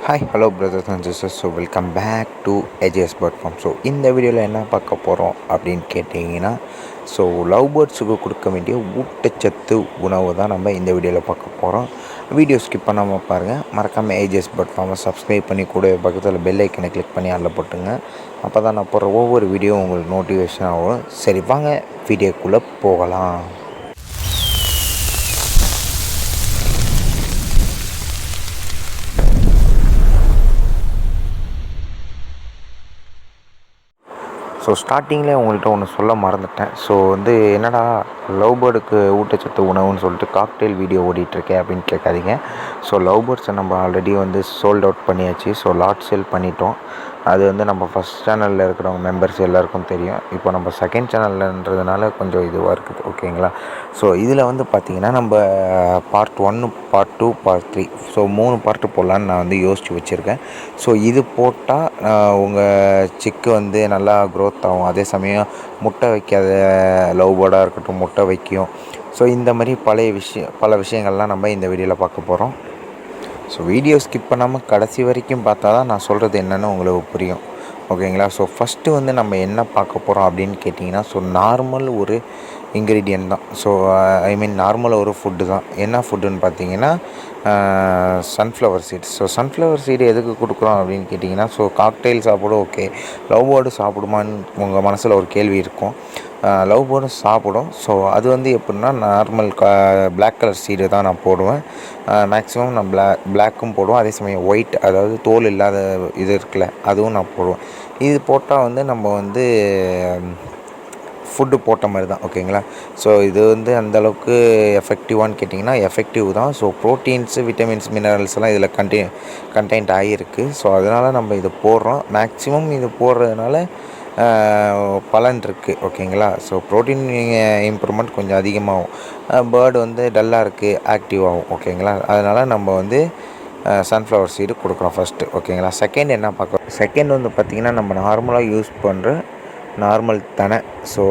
Hi hello brothers and sisters. So welcome back to AGS bird farm. So இந்த வீடியோவில் என்ன பார்க்க போகிறோம் அப்படின்னு கேட்டிங்கன்னா, ஸோ லவ் பேர்ட்ஸுக்கு கொடுக்க வேண்டிய ஊட்டச்சத்து உணவு தான் நம்ம இந்த வீடியோவில் பார்க்க போகிறோம். வீடியோ ஸ்கிப் பண்ணாமல் பாருங்கள். மறக்காமல் ஏஜிஎஸ் பேர்ட் ஃபார்மை சப்ஸ்கிரைப் பண்ணி கூட பக்கத்தில் பெல் ஐக்கனை கிளிக் பண்ணி அதில் போட்டுங்க. அப்போ தான் நான் போடுற ஒவ்வொரு வீடியோ உங்களுக்கு நோட்டிஃபிகேஷன் ஆகும். சரி, வாங்க வீடியோக்குள்ளே போகலாம். ஸோ ஸ்டார்டிங்கில் உங்கள்கிட்ட ஒன்று சொல்ல மறந்துட்டேன். ஸோ என்னடா லவ் பேர்டுக்கு ஊட்டச்சத்து உணவுன்னு சொல்லிட்டு காக்டெயில் வீடியோ ஓடிட்டுருக்கேன் அப்படின்னு கேட்காதீங்க. ஸோ லவ் பேர்ட்ஸை நம்ம ஆல்ரெடி சோல்ட் அவுட் பண்ணியாச்சு. ஸோ லாட் சேல் பண்ணிட்டோம். அது நம்ம ஃபஸ்ட் சேனலில் இருக்கிறவங்க மெம்பர்ஸ் எல்லாேருக்கும் தெரியும். இப்போ நம்ம செகண்ட் சேனல்ன்றதுனால கொஞ்சம் இதுவாக இருக்குது, ஓகேங்களா. ஸோ இதில் பார்த்திங்கன்னா நம்ம part 1, part 2, part 3, so 3 part போடலான்னு நான் யோசித்து வச்சுருக்கேன். ஸோ இது போட்டால் உங்கள் சிக்கு நல்லா க்ரோத் ஆகும். அதே சமயம் முட்டை வைக்காத லவ் பேர்டாக இருக்கட்டும், முட்டை வைக்கும். ஸோ இந்த மாதிரி பல விஷயங்கள்லாம் நம்ம இந்த வீடியோவில் பார்க்க போகிறோம். ஸோ வீடியோ ஸ்கிப் பண்ணாமல் கடைசி வரைக்கும் பார்த்தா தான் நான் சொல்கிறது என்னென்னு உங்களுக்கு புரியும், ஓகேங்களா. ஸோ ஃபஸ்ட்டு நம்ம என்ன பார்க்க போகிறோம் அப்படின்னு கேட்டிங்கன்னா, ஸோ நார்மல் ஒரு இன்க்ரீடியன்ட் தான். ஸோ நார்மல் ஒரு ஃபுட்டு தான். என்ன ஃபுட்டுன்னு பார்த்தீங்கன்னா sunflower seeds. So sunflower seed எதுக்கு கொடுக்குறோம் அப்படின்னு கேட்டிங்கன்னா, ஸோ காக்டெயில் சாப்பிடும், ஓகே. லவ் பேர்டு சாப்பிடுமான்னு உங்கள் மனசில் ஒரு கேள்வி இருக்கும். லவ் பேர்டும் சாப்பிடும். ஸோ அது எப்படின்னா நார்மல் பிளாக் கலர் சீடு தான் நான் போடுவேன். மேக்ஸிமம் நான் பிளாக்கும் போடுவேன். அதே சமயம் ஒயிட், அதாவது தோல் இல்லாத இது இருக்குல்ல, அதுவும் நான் போடுவேன். இது போட்டால் நம்ம ஃபுட்டு போட்ட மாதிரி தான், ஓகேங்களா. ஸோ இது அந்தளவுக்கு எஃபெக்டிவான்னு கேட்டிங்கன்னா எஃபெக்டிவ் தான். ஸோ ப்ரோட்டீன்ஸு, விட்டமின்ஸ், மினரல்ஸ் எல்லாம் இதில் கண்டெயின்ட் ஆகியிருக்கு. ஸோ அதனால் நம்ம இது போடுறோம். மேக்ஸிமம் இது போடுறதுனால பலன் இருக்குது, ஓகேங்களா. ஸோ ப்ரோட்டீன் இம்ப்ரூவ்மெண்ட் கொஞ்சம் அதிகமாகும். பேர்டு டல்லாக இருக்குது, ஆக்டிவ் ஆகும், ஓகேங்களா. அதனால் நம்ம சன்ஃப்ளவர் சீடு கொடுக்குறோம் ஃபஸ்ட்டு, ஓகேங்களா. செகண்ட் என்ன பார்க்குறோம், செகண்ட் பார்த்திங்கன்னா நம்ம நார்மலாக யூஸ் பண்ணுற நார்மல் தெனை. ஸோ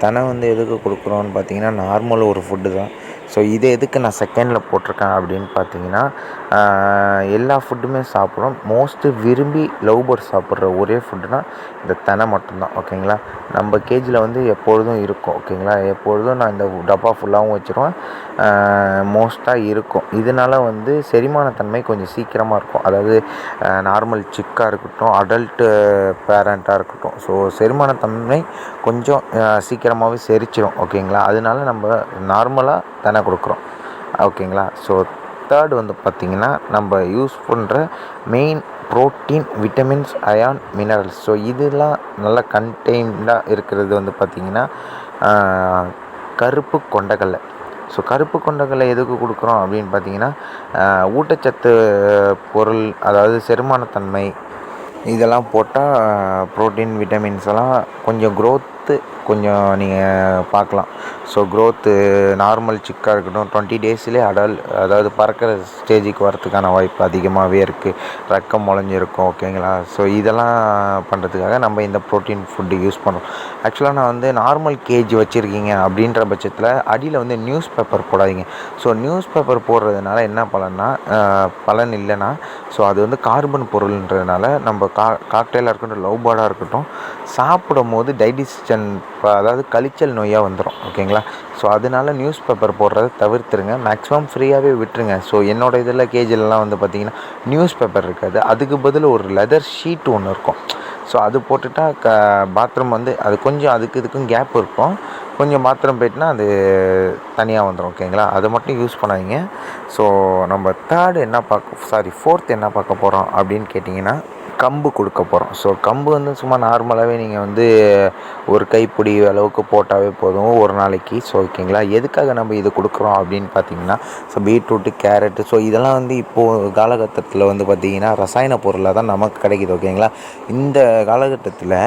தெனை எதுக்கு கொடுக்குறோன்னு பார்த்தீங்கன்னா நார்மல் ஒரு ஃபுட்டு தான். ஸோ இது எதுக்கு நான் செகண்டில் போட்டிருக்கேன் அப்படின்னு பார்த்தீங்கன்னா, எல்லா ஃபுட்டுமே சாப்பிட்றோம். மோஸ்ட்டு விரும்பி லவ் பேர்ட்ஸ் சாப்பிட்ற ஒரே ஃபுட்டுனா இந்த தெனை மட்டும்தான், ஓகேங்களா. நம்ம கேஜில் எப்பொழுதும் இருக்கும், ஓகேங்களா. எப்பொழுதும் நான் இந்த டப்பா ஃபுல்லாகவும் வச்சுருவேன், மோஸ்ட்டாக இருக்கும். இதனால் செரிமானத்தன்மை கொஞ்சம் சீக்கிரமாக இருக்கும். அதாவது நார்மல் சிக்காக இருக்கட்டும், அடல்ட்டு பேரண்ட்டாக இருக்கட்டும், ஸோ செரிமானத்தன்மை கொஞ்சம் சீக்கிரமாகவே செரிச்சிடும், ஓகேங்களா. அதனால நம்ம நார்மலாக தெனை கொடுக்குறோம், ஓகேங்களா. ஸோ தேர்டு பார்த்திங்கன்னா நம்ம யூஸ் பண்ணுற main protein, vitamins, iron, minerals. So இதெல்லாம் நல்லா கண்டெய்ன்டாக இருக்கிறது பார்த்திங்கன்னா கருப்பு கொண்டக்கடலை. ஸோ கருப்பு கொண்டக்கடலை எதுக்கு கொடுக்குறோம் அப்படின்னு பார்த்திங்கன்னா ஊட்டச்சத்து பொருள், அதாவது செரிமானத்தன்மை இதெல்லாம் போட்டால் ப்ரோட்டீன், விட்டமின்ஸ் எல்லாம் கொஞ்சம் க்ரோத்து கொஞ்சம் நீங்கள் பார்க்கலாம். ஸோ க்ரோத்து நார்மல் சிக்காக இருக்கட்டும் 20 டேஸ்லேயே அதாவது பறக்கிற ஸ்டேஜுக்கு வரத்துக்கான வாய்ப்பு அதிகமாகவே இருக்குது. ரெக்கம் முளைஞ்சிருக்கும், ஓகேங்களா. ஸோ இதெல்லாம் பண்ணுறதுக்காக நம்ம இந்த ப்ரோட்டீன் ஃபுட்டு யூஸ் பண்ணுறோம். ஆக்சுவலாக நான் நார்மல் கேஜ் வச்சுருக்கீங்க அப்படின்ற பட்சத்தில் அடியில் நியூஸ் பேப்பர் போடாதீங்க. ஸோ நியூஸ் பேப்பர் போடுறதுனால என்ன பலன் இல்லைன்னா, ஸோ அது கார்பன் பொருள்ன்றதுனால நம்ம காக்டெயிலாக இருக்கட்டும், லவ் பேர்டாக இருக்கட்டும், சாப்பிடும் போது டைஜஷன், அதாவது கழிச்சல் நோயாக வந்துடும், ஓகேங்களா. ஸோ அதனால நியூஸ் பேப்பர் போடுறத தவிர்த்துருங்க. மேக்ஸிமம் ஃப்ரீயாகவே விட்டுருங்க. ஸோ என்னோடய இதில் கேஜிலலாம் பார்த்திங்கன்னா நியூஸ் பேப்பர் இருக்காது. அதுக்கு பதில் ஒரு லெதர் ஷீட் ஒன்று இருக்கும். ஸோ அது போட்டுட்டா பாத்ரூம் அது கொஞ்சம் இதுக்கும் கேப் இருக்கும். கொஞ்சம் பாத்ரூம் போயிட்டுனா அது தனியாக வந்துடும், ஓகேங்களா. அதை மட்டும் யூஸ் பண்ணாதீங்க. ஸோ நம்ம ஃபோர்த் என்ன பார்க்க போகிறோம் அப்படின்னு கேட்டிங்கன்னா கம்பு கொடுக்க போகிறோம். ஸோ கம்பு சும்மா நார்மலாகவே நீங்கள் ஒரு கைப்பிடி அளவுக்கு போட்டாவே போதும் ஒரு நாளைக்கு. ஸோ ஓகேங்களா. எதுக்காக நம்ம இது கொடுக்குறோம் அப்படின்னு பார்த்தீங்கன்னா, ஸோ பீட்ரூட்டு, கேரட்டு, ஸோ இதெல்லாம் இப்போது காலகட்டத்தில் பார்த்திங்கன்னா ரசாயன பொருளாக தான் நமக்கு கிடைக்கிது, ஓகேங்களா. இந்த காலகட்டத்தில்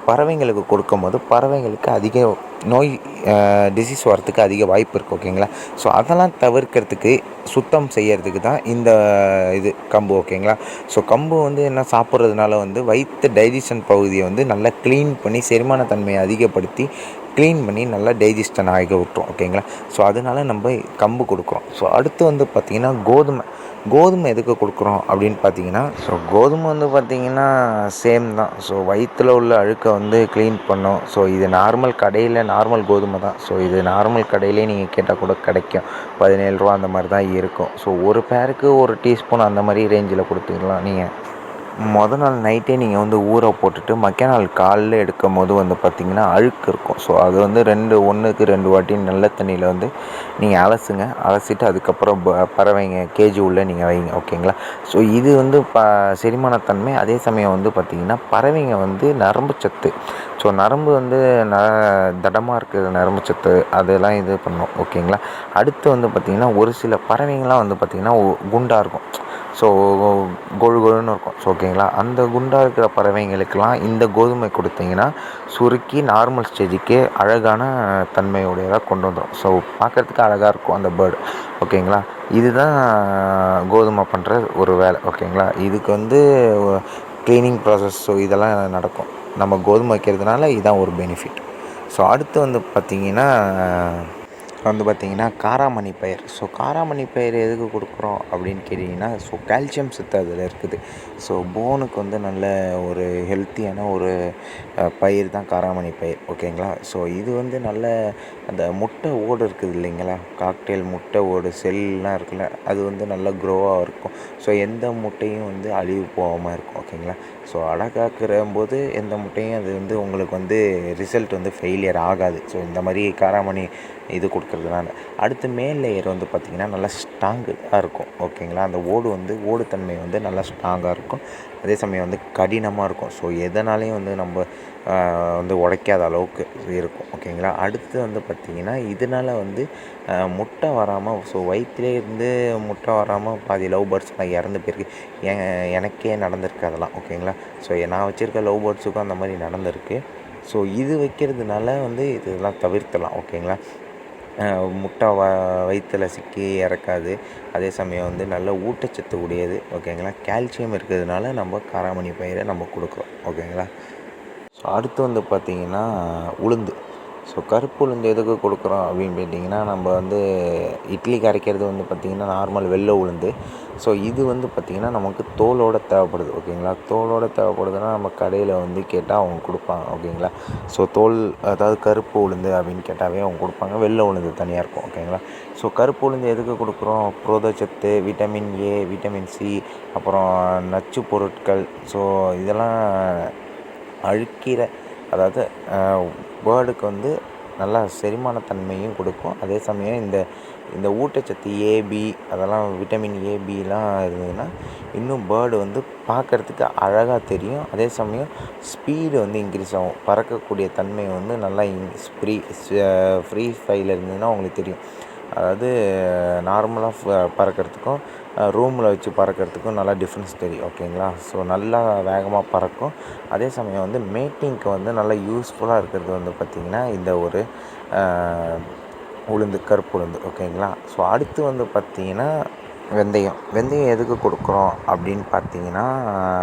பறவைங்களுக்கு கொடுக்கும்போது பறவைங்களுக்கு அதிக நோய் டிசீஸ் வரத்துக்கு அதிக வாய்ப்பு இருக்குது, ஓகேங்களா. ஸோ அதெல்லாம் தவிர்க்கிறதுக்கு, சுத்தம் செய்யறதுக்கு தான் இந்த கம்பு, ஓகேங்களா. ஸோ கம்பு என்ன சாப்பிட்றதுனால வயிற்று டைஜஷன் பகுதியை நல்லா க்ளீன் பண்ணி செரிமானத்தன்மையை அதிகப்படுத்தி க்ளீன் பண்ணி நல்லா டைஜஷன் ஆக விட்டுரும். ஓகேங்களா. ஸோ அதனால நம்ம கம்பு கொடுக்குறோம். ஸோ அடுத்து வந்து பார்த்திங்கன்னா கோதுமை எதுக்கு கொடுக்குறோம் அப்படின்னு பார்த்தீங்கன்னா, ஸோ கோதுமை வந்து பார்த்திங்கன்னா சேம் தான். ஸோ வயிற்றில் உள்ள அழுக்கை வந்து க்ளீன் பண்ணும். ஸோ இது நார்மல் கோதுமை தான். ஸோ இது நார்மல் கடையிலே நீங்கள் கேட்டால் கூட கிடைக்கும். 17 ரூபா அந்த மாதிரி தான் இருக்கும். ஸோ ஒரு பேருக்கு ஒரு டீஸ்பூன் அந்த மாதிரி ரேஞ்சில் கொடுத்துக்கலாம். நீங்கள் நாள் நைட்டே நீங்கள் வந்து ஊற போட்டுட்டு நாள் காலைல எடுக்கும் போது வந்து பார்த்திங்கன்னா அழுக்கு இருக்கும். ஸோ அது வந்து 1க்கு 2 வாட்டி நல்ல தண்ணியில் வந்து நீங்கள் அலசிட்டு அதுக்கப்புறம் பறவைங்க கேஜி உள்ளே நீங்கள் வைங்க. ஓகேங்களா. ஸோ இது வந்து செரிமானத்தன்மை. அதே சமயம் வந்து பார்த்திங்கன்னா பறவைங்க வந்து நரம்பு சத்து. ஸோ நரம்பு வந்து தடமாக இருக்கிற நரம்பு சத்து அதெல்லாம் இது பண்ணும். ஓகேங்களா. அடுத்து வந்து பார்த்திங்கன்னா ஒரு சில பறவைங்கள்லாம் வந்து பார்த்திங்கன்னா குண்டாக இருக்கும். ஸோ கொழுன்னு இருக்கும். ஸோ ஓகேங்களா. அந்த குண்டாக இருக்கிற பறவைங்களுக்கெல்லாம் இந்த கோதுமை கொடுத்தீங்கன்னா சுருக்கி நார்மல் ஸ்டேஜுக்கு அழகான தன்மையுடையதாக கொண்டு வந்துடும். ஸோ பார்க்குறதுக்கு அழகாக இருக்கும் அந்த பேர்டு. ஓகேங்களா. இதுதான் கோதுமை பண்ணுற ஒரு வேலை. ஓகேங்களா. இதுக்கு வந்து க்ளீனிங் ப்ராசஸ் ஸோ இதெல்லாம் நடக்கும். நம்ம கோதுமை வைக்கிறதுனால இதுதான் ஒரு பெனிஃபிட். ஸோ அடுத்து வந்து பார்த்திங்கன்னா காராமணி பயிர். ஸோ காராமணி பயிர் எதுக்கு கொடுக்குறோம் அப்படின்னு கேட்டிங்கன்னா, ஸோ கால்சியம் சத்து அதில் இருக்குது. ஸோ போனுக்கு வந்து நல்ல ஒரு ஹெல்த்தியான ஒரு பயிர் தான் காராமணி பயிர். ஓகேங்களா. ஸோ இது வந்து நல்ல அந்த முட்டை ஓடு இருக்குது இல்லைங்களா, காக்டெயில் முட்டை ஓடு செல்லாம் இருக்குல்ல, அது வந்து நல்லா க்ரோவாக இருக்கும். ஸோ எந்த முட்டையும் வந்து அழிவு போகாமல் இருக்கும். ஓகேங்களா. ஸோ அடகாக்கிற போது எந்த முட்டையும் அது வந்து உங்களுக்கு வந்து ரிசல்ட் வந்து ஃபெயிலியர் ஆகாது. ஸோ இந்த மாதிரி காராமணி இது கொடுக்குறதுனால அடுத்து மேல் லேயர் வந்து பார்த்திங்கன்னா நல்லா ஸ்ட்ராங்காக இருக்கும். ஓகேங்களா. அந்த ஓடு தன்மை வந்து நல்லா ஸ்ட்ராங்காக இருக்கும். அதே சமயம் வந்து கடினமாக இருக்கும். ஸோ எதனாலையும் வந்து நம்ம வந்து உடைக்காத அளவுக்கு இருக்கும். ஓகேங்களா. அடுத்து வந்து பார்த்திங்கன்னா இதனால் வந்து முட்டை வராமல், ஸோ வயிற்றிலே இருந்து முட்டை வராமல் பாதி லவ் பேர்ட்ஸ்லாம் இறந்து போயிருக்கு. எனக்கே நடந்திருக்கு அதெல்லாம். ஓகேங்களா. ஸோ நான் வச்சுருக்க லவ் பேர்ட்ஸுக்கும் அந்த மாதிரி நடந்திருக்கு. ஸோ இது வைக்கிறதுனால வந்து இதெல்லாம் தவிர்த்தலாம். ஓகேங்களா. முட்டை வயிற்றில் சிக்கி இறக்காது. அதே சமயம் வந்து நல்ல ஊட்டச்சத்து உடையது. ஓகேங்களா. கால்சியம் இருக்கிறதுனால நம்ம காராமணி பயிரை நம்ம கொடுக்குறோம். ஓகேங்களா. ஸோ அடுத்து வந்து பார்த்திங்கன்னா உளுந்து. ஸோ கருப்பு உளுந்து எதுக்கு கொடுக்குறோம் அப்படின்னு கேட்டிங்கன்னா, நம்ம வந்து இட்லிக்கு அரைக்கிறது வந்து பார்த்திங்கன்னா நார்மல் வெள்ளை உளுந்து. ஸோ இது வந்து பார்த்திங்கன்னா நமக்கு தோலோடு தேவைப்படுது. ஓகேங்களா. தோலோடு தேவைப்படுதுன்னா நம்ம கடையில் வந்து கேட்டால் அவங்க கொடுப்பாங்க. ஓகேங்களா. ஸோ அதாவது கருப்பு உளுந்து அப்படின்னு கேட்டாவே அவங்க கொடுப்பாங்க. வெள்ளை உளுந்து தனியாக இருக்கும். ஓகேங்களா. ஸோ கருப்பு உளுந்து எதுக்கு கொடுக்குறோம், புரதச்சத்து, விட்டமின் ஏ, விட்டமின் சி, அப்புறம் நச்சு பொருட்கள். ஸோ இதெல்லாம் அழிக்கிற, அதாவது பேர்டுக்கு வந்து நல்லா செரிமானத்தன்மையும் கொடுக்கும். அதே சமயம் இந்த ஊட்டச்சத்து ஏபி, அதெல்லாம் விட்டமின் ஏபிலாம் இருந்ததுன்னா இன்னும் பேர்டு வந்து பார்க்குறதுக்கு அழகாக தெரியும். அதே சமயம் ஸ்பீடு வந்து இன்க்ரீஸ் ஆகும். பறக்கக்கூடிய தன்மை வந்து நல்லா ஃப்ரீ ஃபைல் இருந்ததுன்னா உங்களுக்கு தெரியும். அதாவது நார்மலாக பறக்கிறதுக்கும் ரூமில் வச்சு பறக்கிறதுக்கும் நல்லா டிஃப்ரென்ஸ் தெரியும். ஓகேங்களா. ஸோ நல்லா வேகமாக பறக்கும். அதே சமயம் வந்து மேட்டிங்க்கு வந்து நல்லா யூஸ்ஃபுல்லாக இருக்கிறது வந்து பார்த்திங்கன்னா இந்த ஒரு கருப்பு உளுந்து. ஓகேங்களா. ஸோ அடுத்து வந்து பார்த்திங்கன்னா வெந்தயம் எதுக்கு கொடுக்குறோம் அப்படின்னு பார்த்தீங்கன்னா,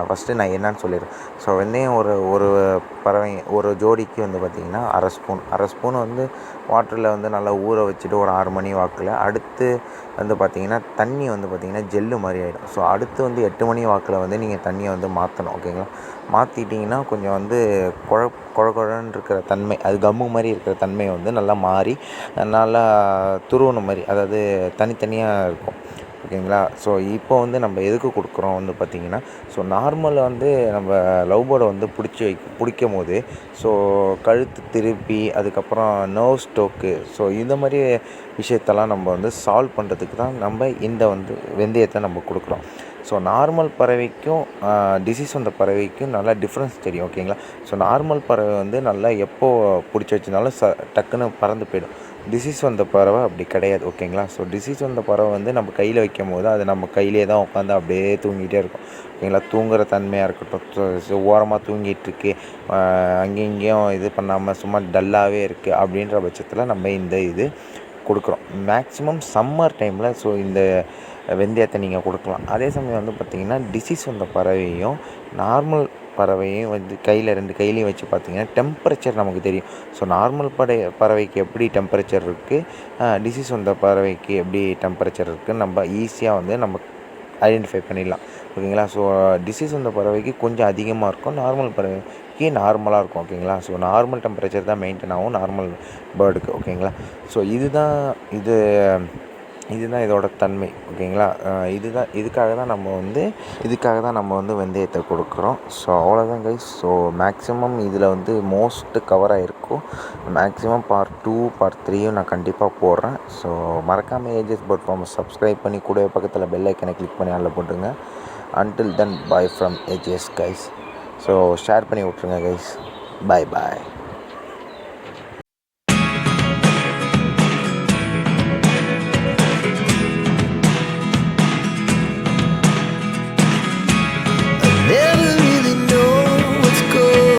ஃபஸ்ட்டு நான் என்னன்னு சொல்லிடுறேன். ஸோ வெந்தயம் ஒரு ஜோடிக்கு வந்து பார்த்திங்கன்னா அரை ஸ்பூன் வந்து வாட்டரில் வந்து நல்லா ஊற வச்சுட்டு ஒரு 6 மணி வாக்கில், அடுத்து வந்து பார்த்திங்கன்னா தண்ணி வந்து பார்த்திங்கன்னா ஜெல்லு மாதிரி ஆகிடும். ஸோ அடுத்து வந்து 8 மணி வாக்கில் வந்து நீங்கள் தண்ணியை வந்து மாற்றணும். ஓகேங்களா. மாற்றிட்டிங்கன்னா கொஞ்சம் வந்து குழன்னு இருக்கிற தன்மை, அது கம்மு மாதிரி இருக்கிற தன்மை வந்து நல்லா மாறி நல்லா துருவன மாதிரி, அதாவது தனித்தனியாக இருக்கும். ஓகேங்களா. ஸோ இப்போ வந்து நம்ம எதுக்கு கொடுக்குறோம் வந்து பார்த்திங்கன்னா, ஸோ நார்மலாக வந்து நம்ம லவ் பேர்டை வந்து பிடிக்கும் போது ஸோ கழுத்து திருப்பி அதுக்கப்புறம் நர்வ் ஸ்ட்ரோக்கு, ஸோ இந்த மாதிரி விஷயத்தெல்லாம் நம்ம வந்து சால்வ் பண்ணுறதுக்கு தான் நம்ம இந்த வந்து வெந்தயத்தை நம்ம கொடுக்குறோம். ஸோ நார்மல் பறவைக்கும் டிசீஸ் வந்த பறவைக்கும் நல்லா டிஃப்ரென்ஸ் தெரியும். ஓகேங்களா. ஸோ நார்மல் பறவை வந்து நல்லா எப்போது பிடிச்சி வச்சுருந்தாலும் டக்குன்னு பறந்து போயிடும். டிசீஸ் வந்த பறவை அப்படி கிடையாது. ஓகேங்களா. ஸோ டிசீஸ் வந்த பறவை வந்து நம்ம கையில் வைக்கும் போது அது நம்ம கையிலே தான் உட்காந்து அப்படியே தூங்கிட்டே இருக்கும். ஓகேங்களா. தூங்குகிற தன்மையாக இருக்கட்டும், ஸோ ஓரமாக தூங்கிட்டுருக்கு, அங்கேயும் இங்கேயும் இது பண்ணாமல் சும்மா டல்லாகவே இருக்குது அப்படின்ற பட்சத்தில் நம்ம இந்த இது கொடுக்குறோம். மேக்ஸிமம் சம்மர் டைமில் ஸோ இந்த வெந்தயத்தை நீங்கள் கொடுக்கலாம். அதே சமயம் வந்து பார்த்திங்கன்னா டிசீஸ் வந்த பறவையும் நார்மல் பறவையும் வந்து கையில் 2 கையிலையும் வச்சு பார்த்தீங்கன்னா டெம்பரேச்சர் நமக்கு தெரியும். ஸோ நார்மல் பறவைக்கு எப்படி டெம்பரேச்சர் இருக்குது, டிசீஸ் வந்த பறவைக்கு எப்படி டெம்பரேச்சர் இருக்குதுன்னு நம்ம ஈஸியாக வந்து நம்ம ஐடென்டிஃபை பண்ணிடலாம். ஓகேங்களா. ஸோ டிசீஸ் வந்த பறவைக்கு கொஞ்சம் அதிகமாக இருக்கும், நார்மல் பறவைக்கு நார்மலாக இருக்கும். ஓகேங்களா. ஸோ நார்மல் டெம்பரேச்சர் தான் மெயின்டைன் ஆகும் நார்மல் பேர்டுக்கு. ஓகேங்களா. ஸோ இதுதான் இதோட தன்மை. ஓகேங்களா. இதுக்காக தான் நம்ம வந்து வெந்தயத்தை கொடுக்குறோம். ஸோ அவ்வளோதான் கைஸ். ஸோ மேக்ஸிமம் இதில் வந்து மோஸ்ட்டு கவர் ஆகிருக்கும். மேக்ஸிமம் பார்ட் 2 பார்ட் 3யும் நான் கண்டிப்பாக போடுறேன். ஸோ மறக்காமல் ஏஜஸ் பேர்ட் ஃபார்மை சப்ஸ்கிரைப் பண்ணி கூட பக்கத்தில் பெல் ஐக்கனை கிளிக் பண்ணி அதில் போட்டுங்க. Until then bye from AGS guys. So share பண்ணி விட்ருங்க கைஸ். பாய்.